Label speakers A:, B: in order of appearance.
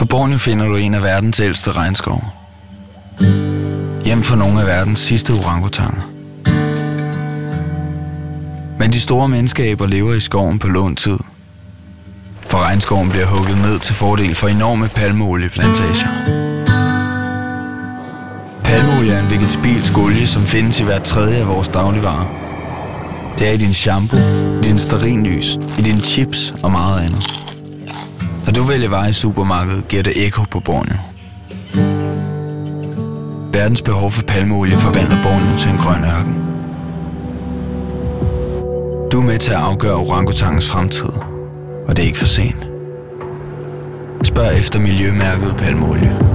A: Borneo finder du en af verdens ældste regnskove. Hjem for nogle af verdens sidste orangutanger. Men de store menneskeaber lever i skoven på lånt tid. For regnskoven bliver hugget ned til fordel for enorme palmeolieplantager. Palmeolie er en vegetabilsk olie, som findes i hver tredje af vores dagligvarer. Det er i din shampoo, i din stearinlys, i dine chips og meget andet. Når du vælger varer i supermarkedet, giver det ekko på Borneo. Verdens behov for palmeolie forvandler Borneo til en grøn ørken. Du er med til at afgøre orangutangens fremtid, og det er ikke for sent. Spørg efter miljømærket palmeolie.